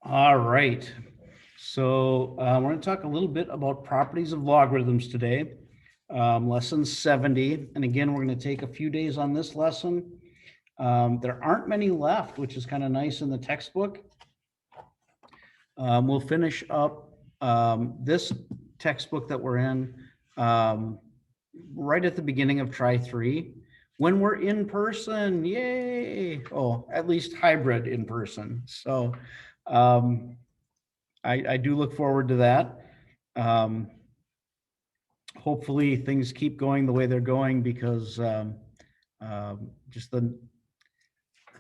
All right. So we're going to talk a little bit about properties of logarithms today. Lesson 70. And again, we're going to take a few days on this lesson. There aren't many left, which is kind of nice in the textbook. We'll finish up this textbook that we're in right at the beginning of Try 3. When we're in person, yay! Oh, at least hybrid in person. So I do look forward to that. Hopefully things keep going the way they're going because just the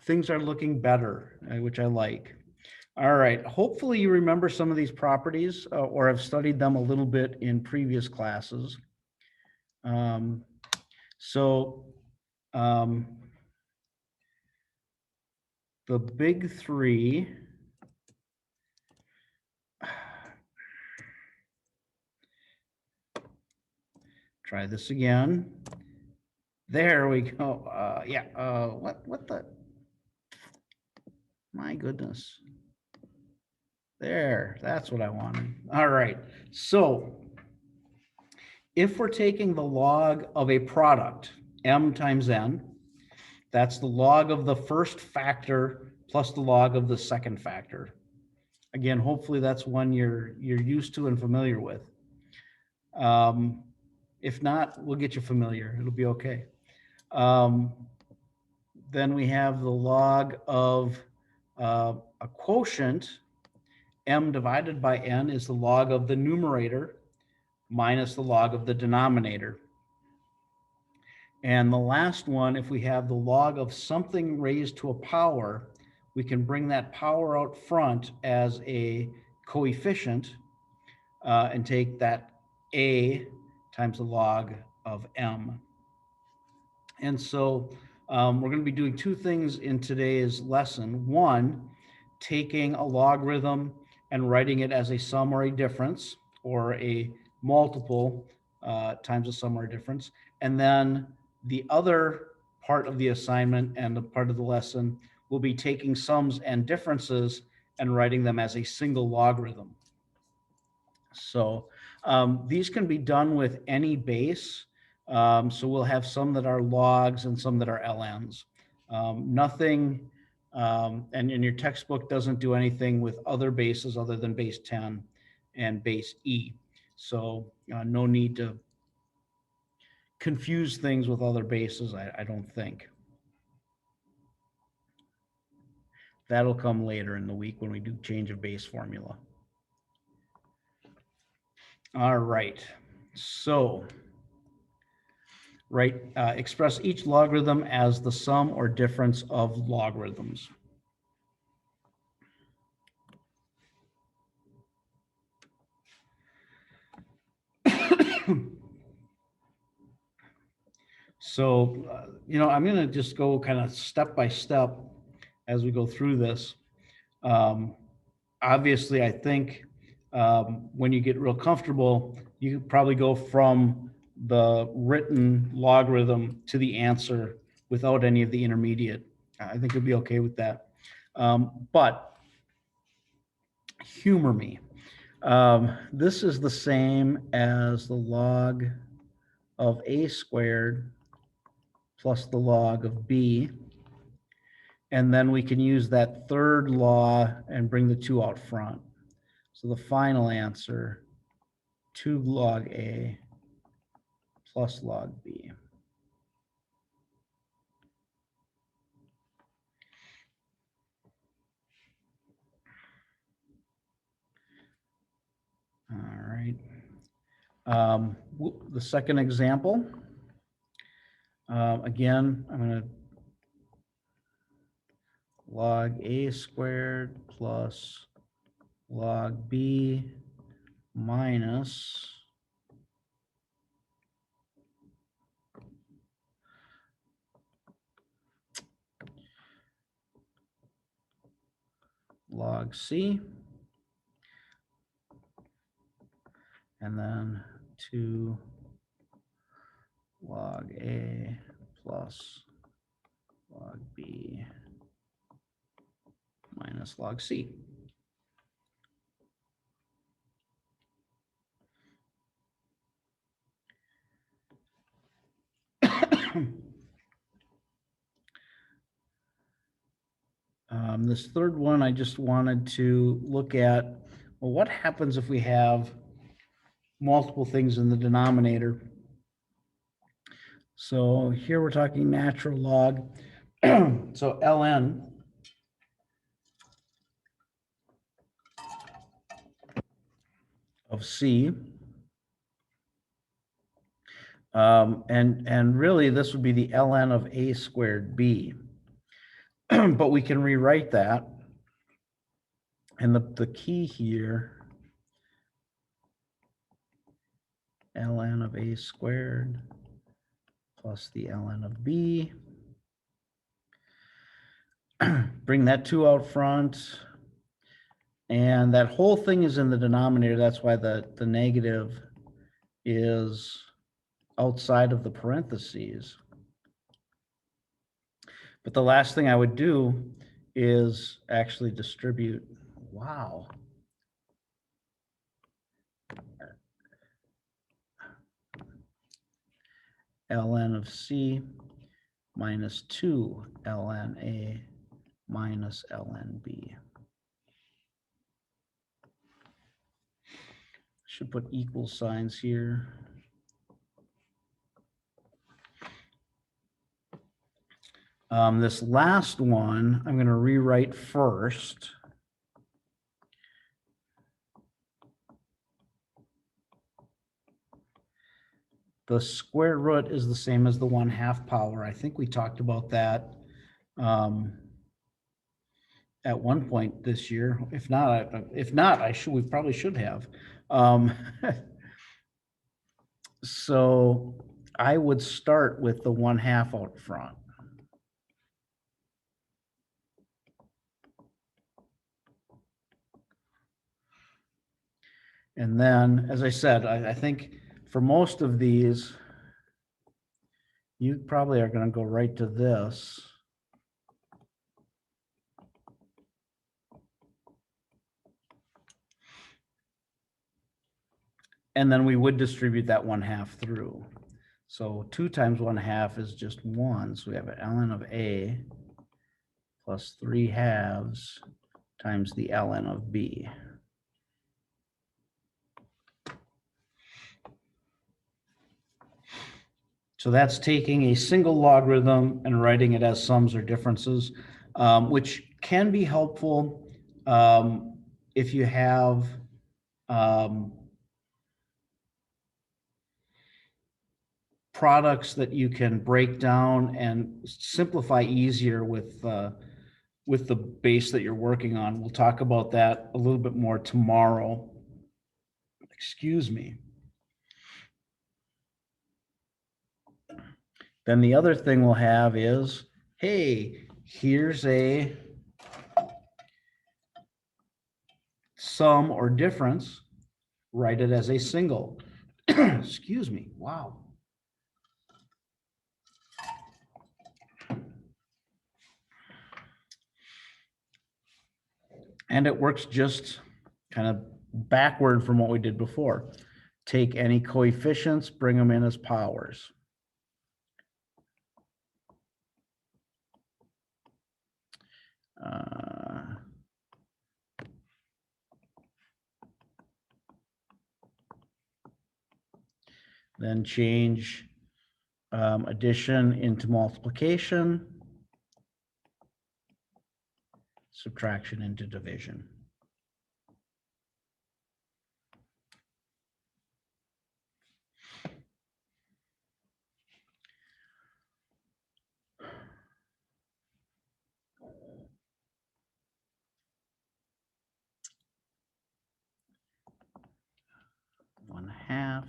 things are looking better, which I like. All right, hopefully you remember some of these properties or have studied them a little bit in previous classes. So the big three, try this again. There we go. What the, my goodness. There, that's what I wanted. All right, so if we're taking the log of a product, m times n, that's the log of the first factor plus the log of the second factor. Again, hopefully that's one you're used to and familiar with. If not, we'll get you familiar. It'll be okay. Then we have the log of a quotient. M divided by n is the log of the numerator minus the log of the denominator. And the last one, if we have the log of something raised to a power, we can bring that power out front as a coefficient and take that a times the log of m. And so we're going to be doing two things in today's lesson. One, taking a logarithm and writing it as a sum or a difference, or a multiple times a sum or a difference. And then the other part of the assignment and the part of the lesson will be taking sums and differences and writing them as a single logarithm. So these can be done with any base. So we'll have some that are logs and some that are LNs. Nothing, and your textbook doesn't do anything with other bases other than base 10 and base E. So no need to confuse things with other bases, I don't think. That'll come later in the week when we do change of base formula. All right, so express each logarithm as the sum or difference of logarithms. So, I'm going to just go kind of step by step as we go through this. Obviously, I think when you get real comfortable, you could probably go from the written logarithm to the answer without any of the intermediate. I think you'll be okay with that. But humor me. This is the same as the log of a squared plus the log of b. And then we can use that third law and bring the two out front. So the final answer, 2 log a plus log b. All right. The second example, again, I'm going to log a squared plus log b minus log c, and then 2 log a plus log b minus log c. This third one, I just wanted to look at, well, what happens if we have multiple things in the denominator? So here we're talking natural log. So ln of c, and really this would be the ln of a squared b. But we can rewrite that. And the key here, ln of a squared plus the ln of b. Bring that 2 out front. And that whole thing is in the denominator. That's why the negative is outside of the parentheses. But the last thing I would do is actually distribute. Wow. ln of c minus 2 ln a minus ln b. Should put equal signs here. This last one, I'm going to rewrite first. The square root is the same as the 1/2 power. I think we talked about that at one point this year. If not, we probably should have. So I would start with the 1/2 out front. And then, as I said, I think for most of these, you probably are going to go right to this. And then we would distribute that 1/2 through. So 2 times 1/2 is just 1. So we have an ln of a plus 3/2 times the ln of b. So that's taking a single logarithm and writing it as sums or differences, which can be helpful if you have products that you can break down and simplify easier with the base that you're working on. We'll talk about that a little bit more tomorrow. Excuse me. Then the other thing we'll have is, hey, here's a sum or difference. Write it as a single. Excuse me. Wow. And it works just kind of backward from what we did before. Take any coefficients, bring them in as powers. Then change addition into multiplication, subtraction into division. One half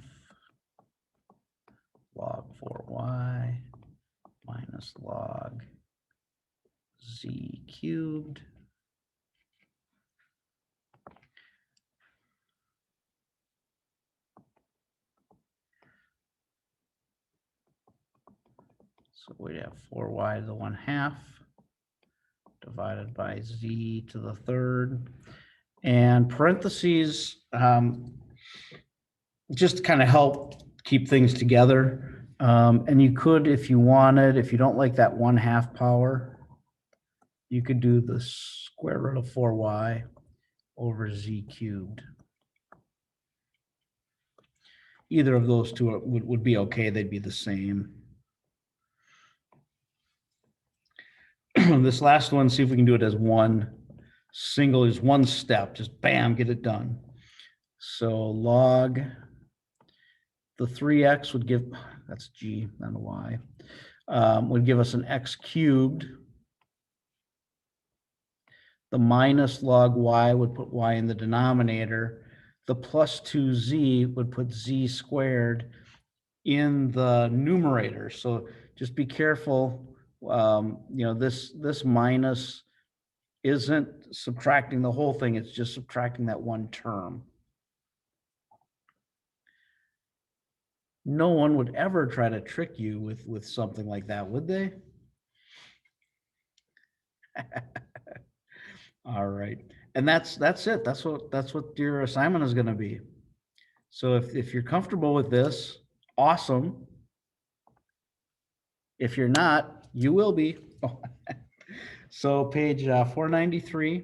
log 4y minus log z cubed so we'd have 4y to the 1/2 divided by z to the 3rd, and parentheses just kind of help keep things together. And you could, if you wanted, if you don't like that 1/2 power, you could do the square root of 4y over z cubed. Either of those two would be okay. They'd be the same. This last one, see if we can do it as one step. Just bam, get it done. So log the 3x would give, that's g, not a y, would give us an x cubed. The minus log y would put y in the denominator. The plus 2z would put z squared in the numerator. So just be careful. This minus isn't subtracting the whole thing. It's just subtracting that one term. No one would ever try to trick you with something like that, would they? All right. And that's it. That's what your assignment is going to be. So if you're comfortable with this, awesome. If you're not, you will be. So page 493,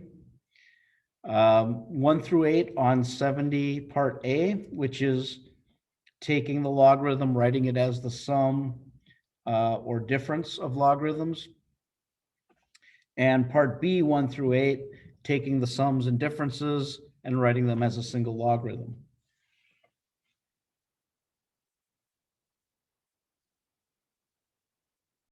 1 through 8 on 70 part A, which is taking the logarithm, writing it as the sum or difference of logarithms. And part B, 1 through 8, taking the sums and differences and writing them as a single logarithm.